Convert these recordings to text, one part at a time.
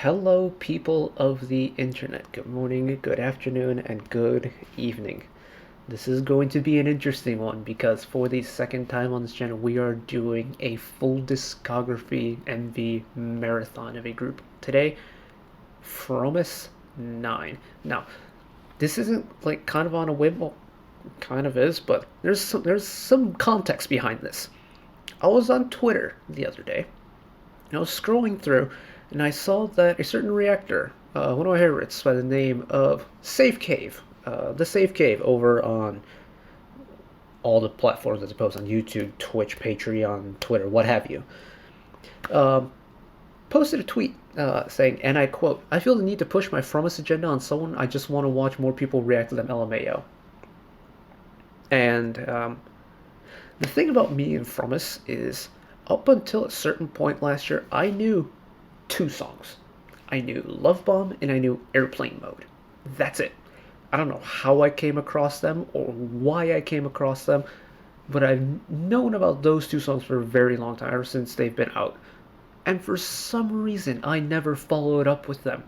Hello, people of the internet. Good morning, good afternoon, and good evening. This is going to be an interesting one because for the second time on this channel, we are doing a full discography MV marathon of a group. Today, Promise9. Now, this isn't like kind of on a whim, well, kind of is, but there's some context behind this. I was on Twitter the other day. I was scrolling through, and I saw that a certain reactor, one of my favorites by the name of Safe Cave, the Safe Cave over on all the platforms I suppose, on YouTube, Twitch, Patreon, Twitter, what have you, um, posted a tweet saying, and I quote, "I feel the need to push my Fromis agenda on someone I just want to watch more people react to them, LMAO." And the thing about me and Fromis is, up until a certain point last year, I knew two songs. I knew Love Bomb and I knew Airplane Mode. That's it. I don't know how I came across them or why I came across them, but I've known about those two songs for a very long time, ever since they've been out. And for some reason, I never followed up with them.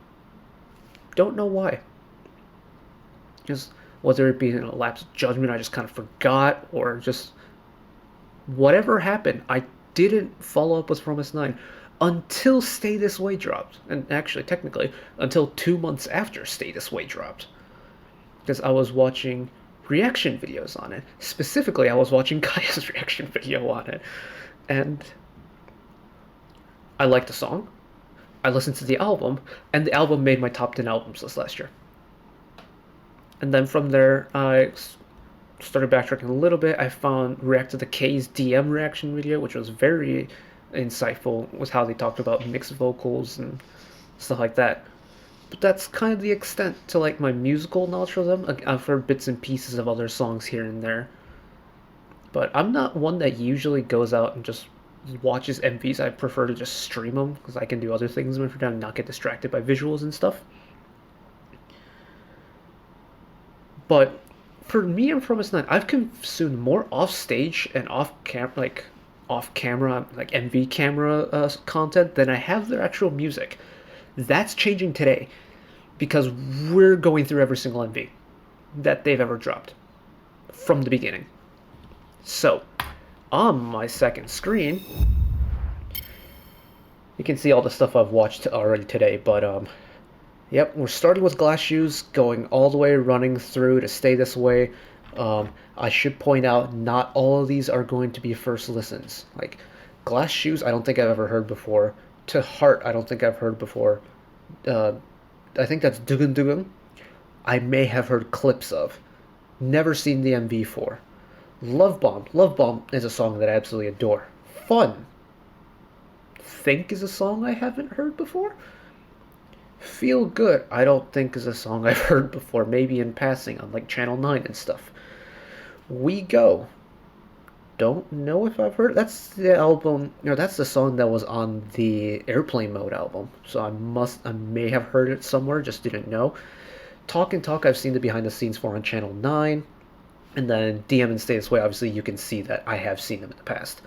Don't know why. Just whether it be in a lapse of judgment, I just kind of forgot, or just whatever happened, I didn't follow up with Promise9 until Stay This Way dropped. And actually, technically, until 2 months after Stay This Way dropped. Because I was watching reaction videos on it. Specifically, I was watching Kaya's reaction video on it. And I liked the song. I listened to the album, and the album made my top 10 albums list last year. And then from there, I started backtracking a little bit. I found React to the K's DM reaction video, which was very insightful with how they talked about mixed vocals and stuff like that. But that's kind of the extent to like my musical knowledge for them. I've heard bits and pieces of other songs here and there, but I'm not one that usually goes out and just watches MVs. I prefer to just stream them because I can do other things in my free time and not get distracted by visuals and stuff. But for me and Promise9, I've consumed more off-stage and off-camera, like MV camera content than I have their actual music. That's changing today because we're going through every single MV that they've ever dropped from the beginning. So, on my second screen, you can see all the stuff I've watched already today, but yep, we're starting with Glass Shoes, going all the way running through to Stay This Way. I should point out, not all of these are going to be first listens. Like, Glass Shoes, I don't think I've ever heard before. To Heart, I don't think I've heard before. I think that's Dugan Dugan. I may have heard clips of. Never seen the MV for. Love Bomb. Love Bomb is a song that I absolutely adore. Fun. Think is a song I haven't heard before. Feel Good, I don't think is a song I've heard before, maybe in passing on like Channel 9 and stuff. We Go, don't know if I've heard. That's the album, that's the song that was on the Airplane Mode album, so I may have heard it somewhere, just didn't know. Talk and Talk, I've seen the behind the scenes for on Channel 9, and then DM and Stay This Way, obviously you can see that I have seen them in the past.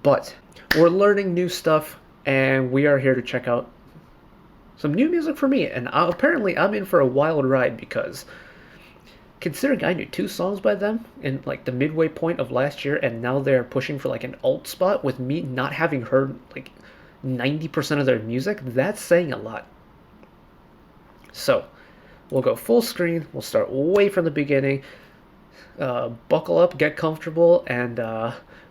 But we're learning new stuff, and we are here to check out some new music for me, and apparently I'm in for a wild ride because considering I knew two songs by them in like the midway point of last year, and now they're pushing for like an alt spot with me not having heard like 90% of their music, that's saying a lot. So we'll go full screen, we'll start way from the beginning, buckle up, get comfortable, and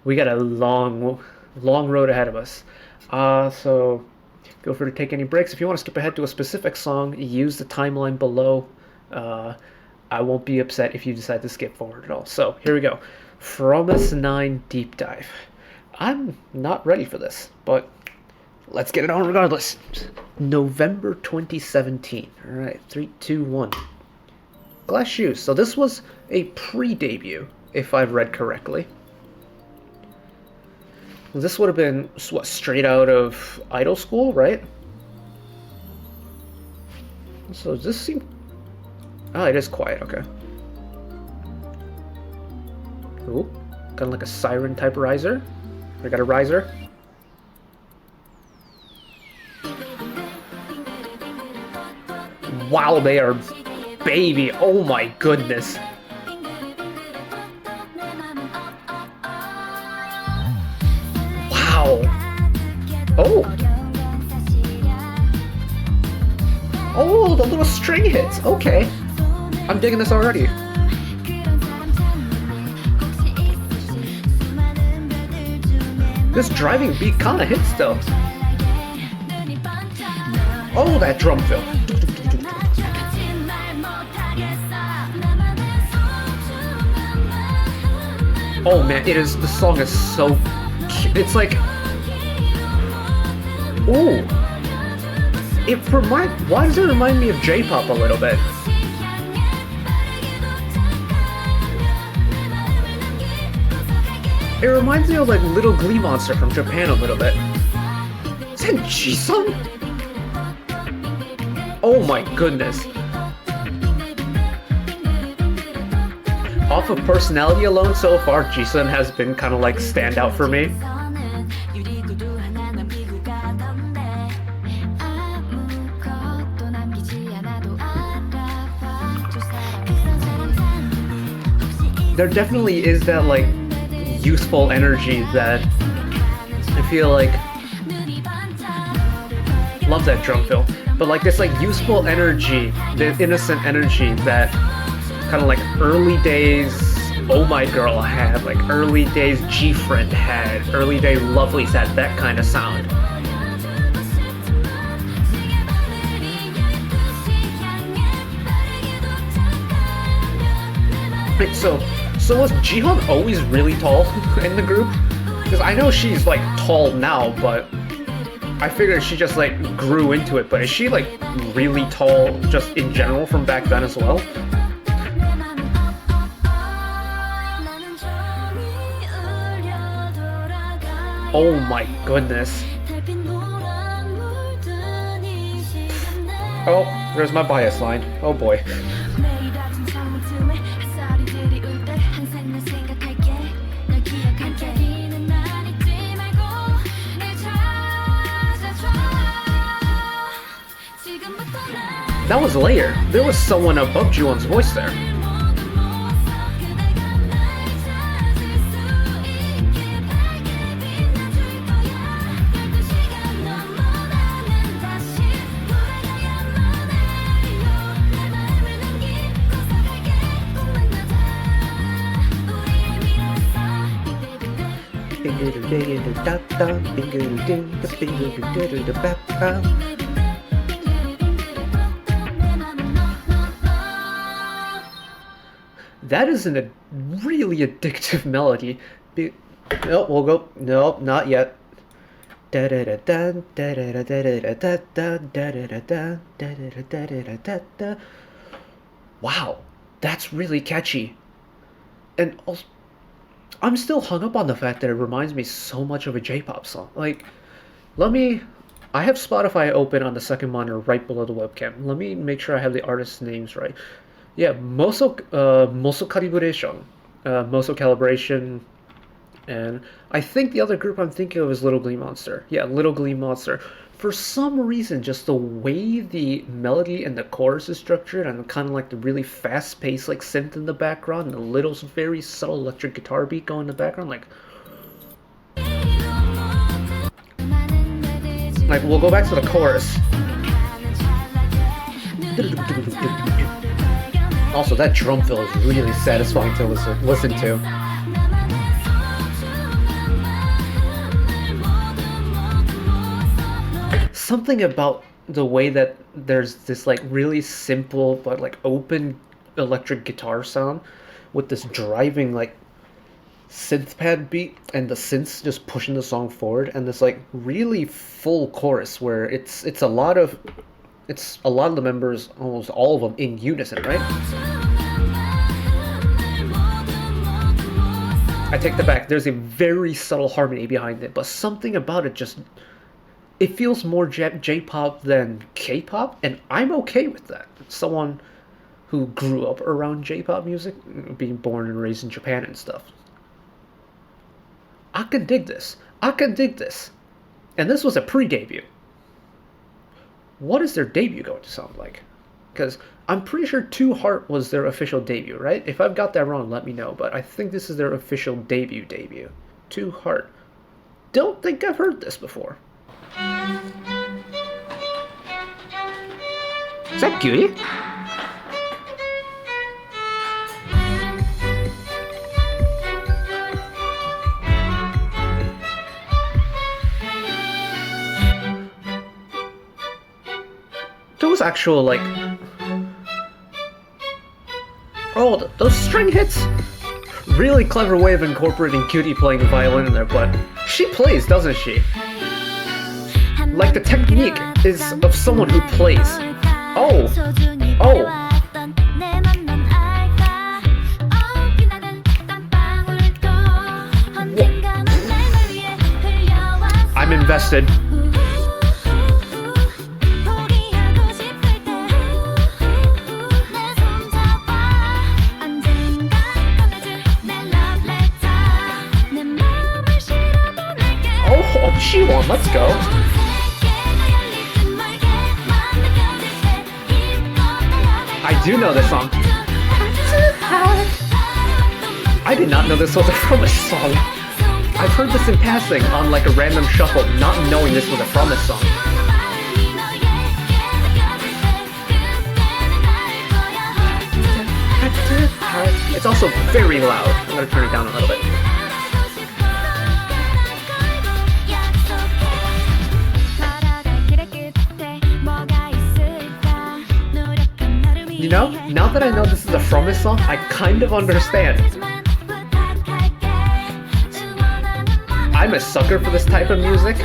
we got a long road ahead of us. So feel free to take any breaks. If you want to skip ahead to a specific song, use the timeline below. I won't be upset if you decide to skip forward at all. So here we go. Promise9 Deep Dive. I'm not ready for this, but let's get it on regardless. November 2017. All right, 3, 2, 1. Glass Shoes. So this was a pre-debut, if I've read correctly. This would have been, what, straight out of Idol School, right? So does this seem... Oh, it is quiet, okay. Ooh, kind of like a siren type riser. I got a riser. Wow, they are baby. Oh my goodness. Wow. Oh. Oh, the little string hits. Okay. I'm digging this already. This driving beat kinda hits though. Oh, that drum fill. Oh man, the song is so cute. It's like, ooh. Why does it remind me of J-pop a little bit? It reminds me of like Little Glee Monster from Japan a little bit. Is that Jisung? Oh my goodness. Off of personality alone so far, Jisung has been kind of like standout for me. There definitely is that like youthful energy that I feel like, love that drum fill, but like this like youthful energy, the innocent energy that kind of like early days Oh My Girl had, like early days G-Friend had, early day Lovelyz had, that kind of sound. Wait, so was Jihoon always really tall in the group? Because I know she's like tall now, but I figured she just like grew into it. But is she like really tall just in general from back then as well? Oh my goodness. Oh, there's my bias line. Oh boy. That was layered. There was someone above Juwon's voice there. That is a really addictive melody. Nope, we'll go. Nope, not yet. Wow, that's really catchy. And also, I'm still hung up on the fact that it reminds me so much of a J-pop song. Like, I have Spotify open on the second monitor right below the webcam. Let me make sure I have the artist's names right. Yeah, Moso Calibration, Moso Calibration, and I think the other group I'm thinking of is Little Glee Monster. Yeah, Little Glee Monster. For some reason, just the way the melody and the chorus is structured, and kind of like the really fast-paced like synth in the background, and the little very subtle electric guitar beat going in the background, like we'll go back to the chorus. Also, that drum fill is really satisfying to listen to. Something about the way that there's this like really simple but like open electric guitar sound with this driving like synth pad beat and the synths just pushing the song forward, and this like really full chorus where it's a lot of the members, almost all of them, in unison, right? I take that back. There's a very subtle harmony behind it, but something about it just, it feels more J-pop than K-pop, and I'm okay with that. Someone who grew up around J-pop music, being born and raised in Japan and stuff. I can dig this. I can dig this. And this was a pre-debut. What is their debut going to sound like? Because I'm pretty sure Two Heart was their official debut, right? If I've got that wrong, let me know. But I think this is their official debut. Two Heart. Don't think I've heard this before. Is that Gooey? Those actual, like... Oh, those string hits! Really clever way of incorporating Cutie playing the violin in there, but she plays, doesn't she? Like, the technique is of someone who plays. Oh! Oh! I'm invested. Oh, she won. Let's go. I do know this song. I did not know this was a Promise song. I've heard this in passing on like a random shuffle, not knowing this was a Promise song. It's also very loud. I'm gonna turn it down a little bit. You know, now that I know this is a Promise song, I kind of understand. I'm a sucker for this type of music.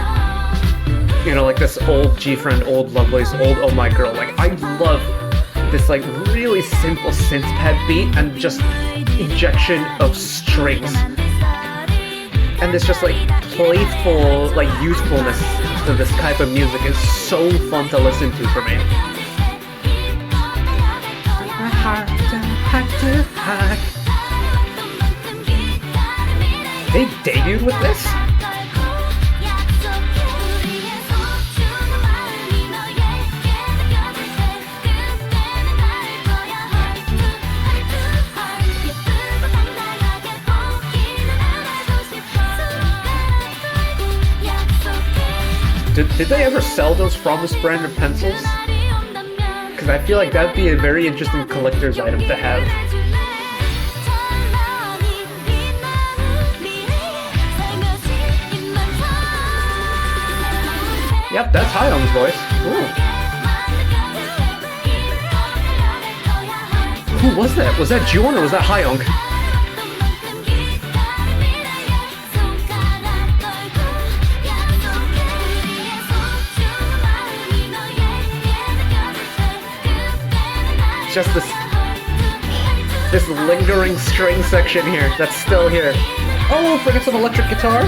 You know, like this old G-Friend, old Lovelace, old Oh My Girl. Like, I love this, like, really simple synth pad beat and just injection of strings. And this just, like, playful, like, youthfulness to this type of music is so fun to listen to for me. They debuted with this? Did they ever sell those Promise branded pencils? Because I feel like that'd be a very interesting collector's item to have. Yep, that's Hyung's voice. Ooh. Who was that? Was that June or was that Hyung? Just this lingering string section here that's still here. Oh, forget some electric guitar.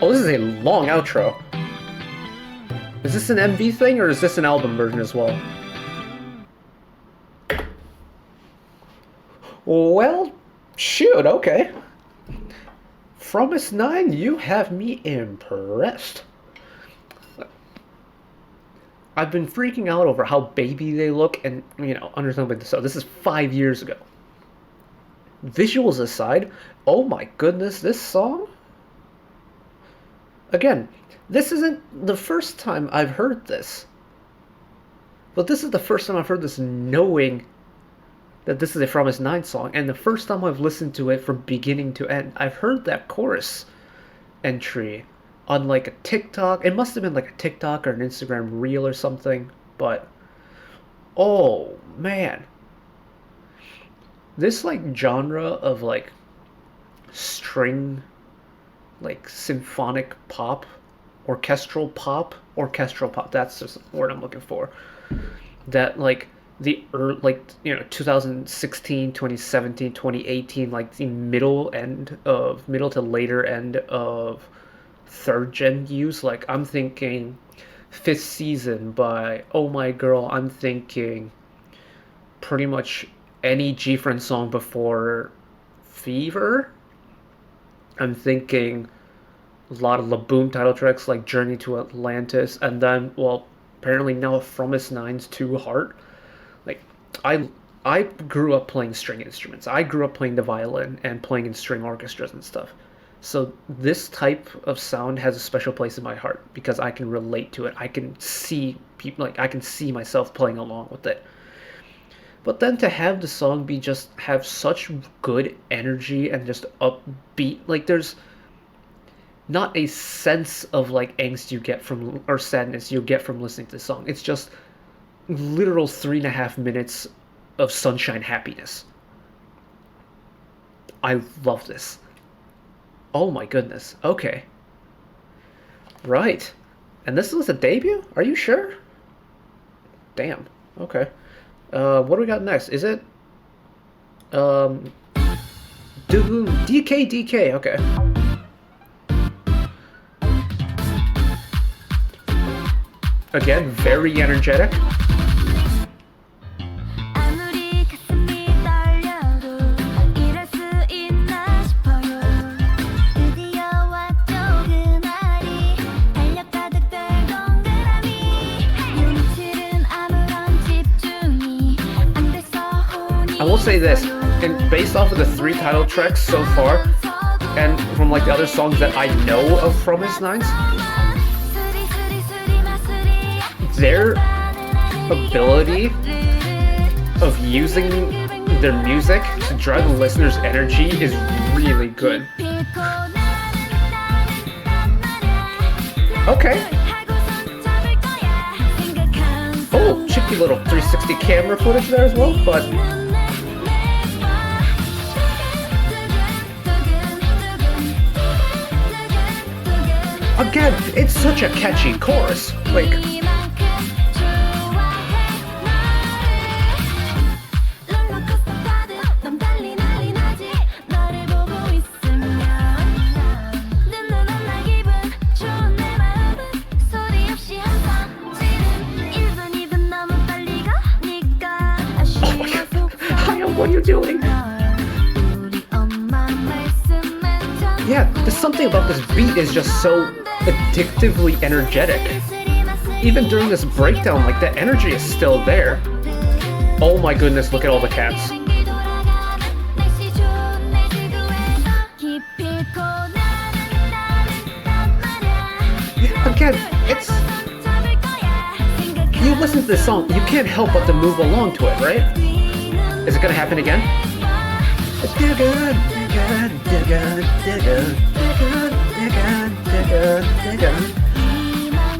Oh, this is a long outro. Is this an MV thing, or is this an album version as well? Well, shoot, okay. Fromist9, you have me impressed. I've been freaking out over how baby they look, and, you know, understandably so. This is 5 years ago. Visuals aside, oh my goodness, this song? Again, this isn't the first time I've heard this. But this is the first time I've heard this knowing that this is a Fromist9 song, and the first time I've listened to it from beginning to end. I've heard that chorus entry on like a TikTok. It must have been like a TikTok or an Instagram reel or something, but oh man. This like genre of like string, like symphonic pop, orchestral pop, that's just the word I'm looking for. That like the like, you know, 2016, 2017, 2018, like the middle to later end of third gen use. Like I'm thinking Fifth Season by Oh My Girl. I'm thinking pretty much any G-Friend song before Fever. I'm thinking a lot of Laboom title tracks like Journey to Atlantis, and then, well, apparently now Fromist9's Two Heart. Like, I I grew up playing string instruments. I grew up playing the violin and playing in string orchestras and stuff. So this type of sound has a special place in my heart because I can relate to it. I can see people, like I can see myself playing along with it. But then to have the song be just have such good energy and just upbeat, like there's not a sense of like angst you get from or sadness you get from listening to the song. It's just literal 3.5 minutes of sunshine happiness. I love this. Oh my goodness. Okay. Right. And this was a debut? Are you sure? Damn. Okay. What do we got next? Is it DKDK? Okay. Again, very energetic. I will say this, and based off of the 3 title tracks so far, and from like the other songs that I know of Fromist9's, their ability of using their music to drive the listener's energy is really good. Okay. Oh, cheeky little 360 camera footage there as well, but again, it's such a catchy chorus. Like, what are you doing? Yeah, there's something about this beat is just so addictively energetic. Even during this breakdown, like the energy is still there. Oh my goodness, look at all the cats. Again, it's... You listen to this song, you can't help but to move along to it, right? Is it gonna happen again?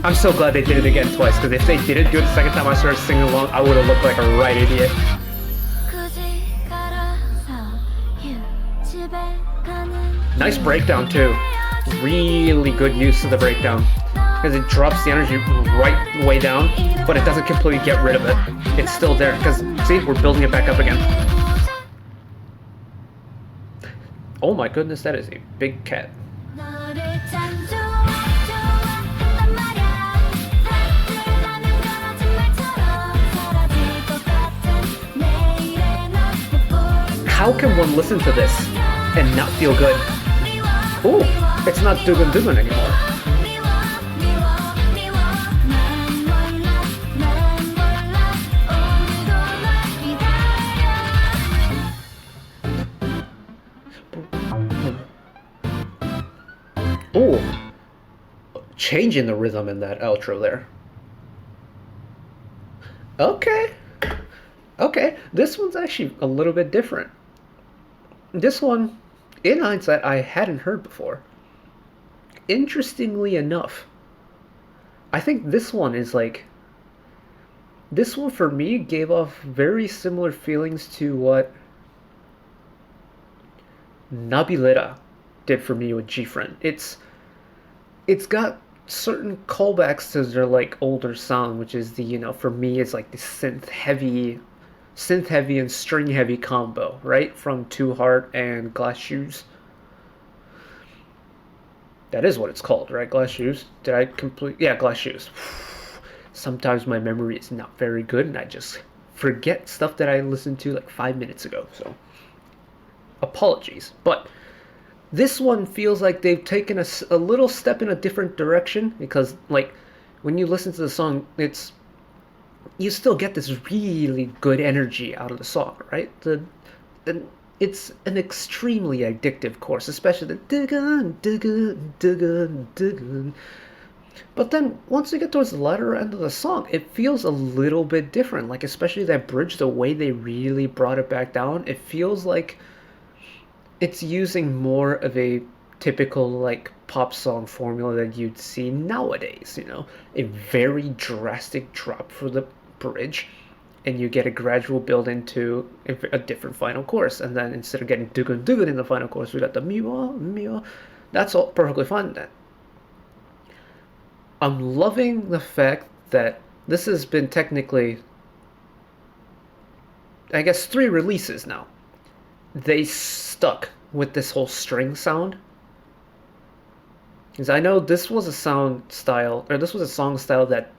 I'm so glad they did it again twice, because if they didn't do it the second time I started singing along, I would have looked like a right idiot. Nice breakdown too. Really good use of the breakdown. Because it drops the energy right way down, but it doesn't completely get rid of it. It's still there, because, see, we're building it back up again. Oh my goodness, that is a big cat. How can one listen to this and not feel good? Ooh, it's not Dugan Dugan anymore. Ooh, changing the rhythm in that outro there. Okay. Okay, this one's actually a little bit different. This one, in hindsight, I hadn't heard before. Interestingly enough, I think this one is like... This one for me gave off very similar feelings to what Nabilera did for me with G-Friend. It's got certain callbacks to their like older sound, which is the, you know, for me it's like the synth heavy and string heavy combo, right? From Two Heart and Glass Shoes. That is what it's called, right? Glass Shoes. Did I complete? Yeah, Glass Shoes. sometimes my memory is not very good and I just forget stuff that I listened to like 5 minutes ago. So apologies. But this one feels like they've taken a little step in a different direction because, like, when you listen to the song, you still get this really good energy out of the song, right? And it's an extremely addictive chorus, especially the diggun, diggun, diggun, diggun. But then once you get towards the latter end of the song, it feels a little bit different. Like especially that bridge, the way they really brought it back down, it feels like it's using more of a typical like pop song formula that you'd see nowadays, a very drastic drop for the bridge and you get a gradual build into a different final chorus, and then instead of getting dugun dugun in the final chorus we got the miwa miwa. That's all perfectly fine then. I'm loving the fact that this has been technically, I guess, 3 releases now. They stuck with this whole string sound. Because I know this was a song style that,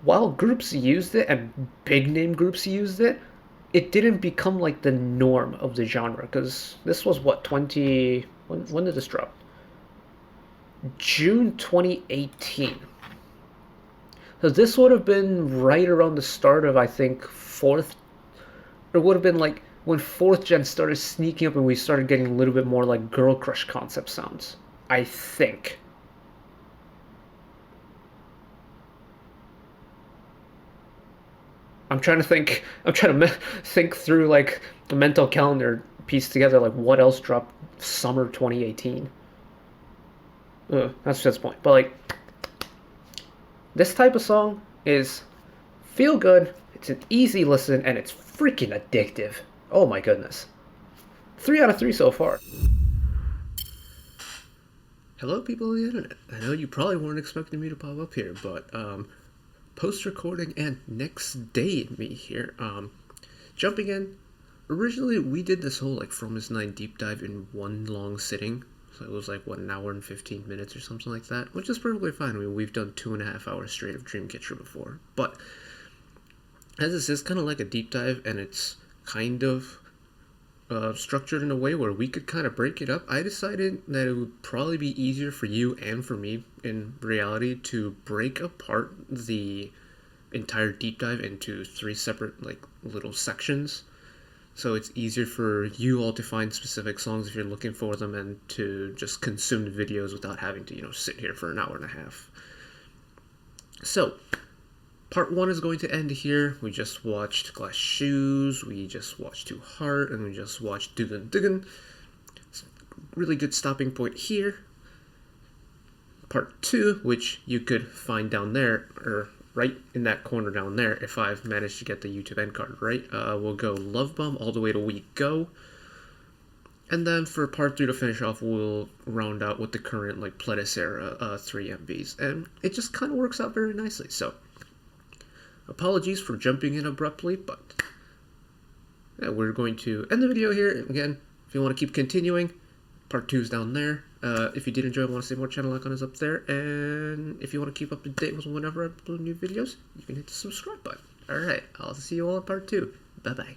while groups used it and big name groups used it, it didn't become like the norm of the genre. Because this was what, when did this drop? June 2018. So this would have been right around the start of, I think, fourth, or would have been like when fourth gen started sneaking up and we started getting a little bit more like girl crush concept sounds, I think. I'm trying to think through like the mental calendar, piece together like what else dropped summer 2018. That's just the point. But like, this type of song is feel good, it's an easy listen, and it's freaking addictive. Oh my goodness. 3 out of 3 so far. Hello, people on the internet. I know you probably weren't expecting me to pop up here, but post-recording and next day me here. Jumping in. Originally, we did this whole like Fromist9 deep dive in one long sitting. So it was like, what, an hour and 15 minutes or something like that, which is perfectly fine. I mean, we've done 2.5 hours straight of Dreamcatcher before. But as this is kind of like a deep dive, and it's kind of structured in a way where we could kind of break it up, I decided that it would probably be easier for you and for me in reality to break apart the entire deep dive into 3 separate like little sections. So it's easier for you all to find specific songs if you're looking for them, and to just consume the videos without having to, sit here for an hour and a half. So, part 1 is going to end here. We just watched Glass Shoes, we just watched To Heart, and we just watched Dugan Dugan. Really good stopping point here. Part 2, which you could find down there, or right in that corner down there, if I've managed to get the YouTube end card right, we'll go Love Bomb all the way to We Go. And then for part 3 to finish off, we'll round out with the current like Pledis era 3 MVs. And it just kind of works out very nicely. So, apologies for jumping in abruptly, but yeah, we're going to end the video here. Again, if you want to keep continuing, part 2 is down there. If you did enjoy and want to see more, channel icon is up there. And if you want to keep up to date with whenever I upload new videos, you can hit the subscribe button. Alright, I'll see you all in part 2. Bye-bye.